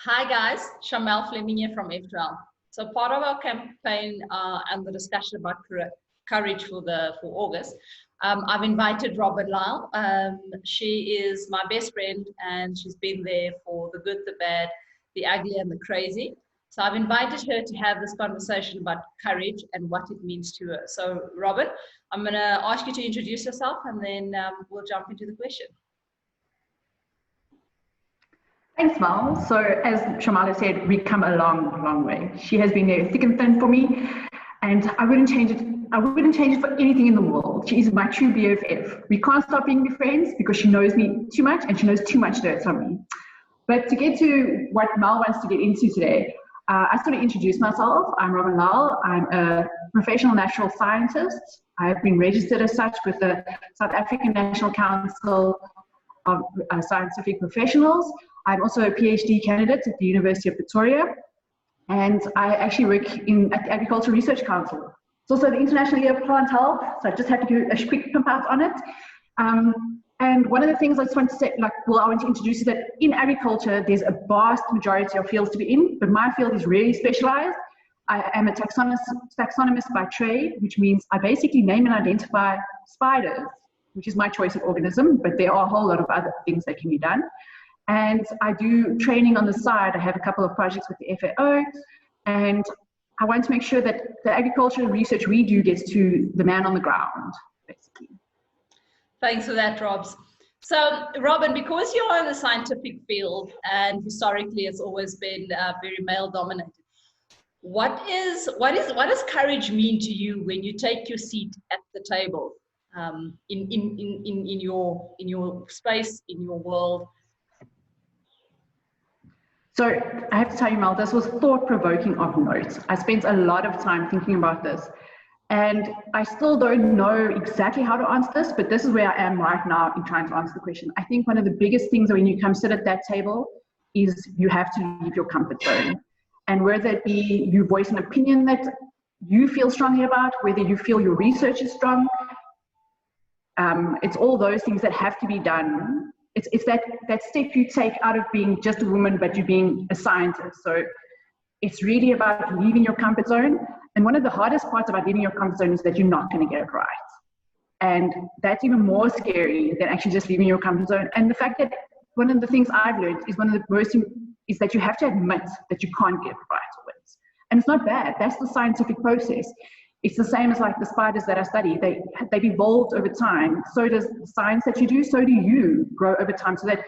Hi guys, Shamel Fleming here from FTwelve. So part of our campaign and the discussion about courage for August, I've invited Robin Lyle. She is my best friend and she's been there for the good, the bad, the ugly and the crazy. So I've invited her to have this conversation about courage and what it means to her. So Robin, I'm going to ask you to introduce yourself and then we'll jump into the question. Thanks, Mal. So as Shamala said, we've come a long, long way. She has been there thick and thin for me, and I wouldn't change it. I wouldn't change it for anything in the world. She is my true BFF. We can't stop being friends because she knows me too much and she knows too much dirt on me. But to get to what Mal wants to get into today, I sort of introduce myself. I'm Robin Lyle. I'm a professional natural scientist. I've been registered as such with the South African National Council of Scientific Professionals. I'm also a PhD candidate at the University of Victoria, and I actually work at the Agricultural Research Council. It's also the International Year of Plant Health, so I just had to do a quick pump out on it. And one of the things I just want to say, I want to introduce is that in agriculture, there's a vast majority of fields to be in, but my field is really specialized. I am a taxonomist by trade, which means I basically name and identify spiders, which is my choice of organism, but there are a whole lot of other things that can be done. And I do training on the side. I have a couple of projects with the FAO, and I want to make sure that the agricultural research we do gets to the man on the ground, basically. Thanks for that, Robs. So, Robin, because you're in the scientific field, and historically it's always been very male-dominated, what does courage mean to you when you take your seat at the table in your space, in your world? So I have to tell you, Mel, this was thought-provoking of note. I spent a lot of time thinking about this, and I still don't know exactly how to answer this, but this is where I am right now in trying to answer the question. I think one of the biggest things when you come sit at that table is you have to leave your comfort zone. And whether it be you voice an opinion that you feel strongly about, whether you feel your research is strong, it's all those things that have to be done. It's that step you take out of being just a woman, but you being a scientist. So it's really about leaving your comfort zone. And one of the hardest parts about leaving your comfort zone is that you're not going to get it right. And that's even more scary than actually just leaving your comfort zone. And the fact that one of the things I've learned is one of the most is that you have to admit that you can't get it right always. And it's not bad. That's the scientific process. It's the same as like the spiders that I study. They've evolved over time. So does the science that you do, so do you grow over time. So that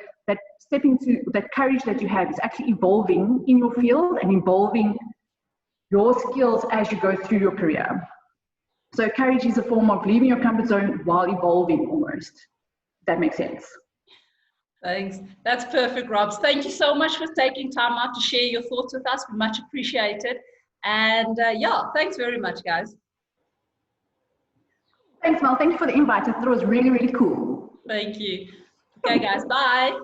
stepping to that courage that you have is actually evolving in your field and evolving your skills as you go through your career. So courage is a form of leaving your comfort zone while evolving almost. If that makes sense. Thanks. That's perfect, Robs. Thank you so much for taking time out to share your thoughts with us. We much appreciate it. And yeah, thanks very much, guys. Thanks, Mel. Thank you for the invite. I thought it was really, really cool. Thank you. Okay, guys, bye.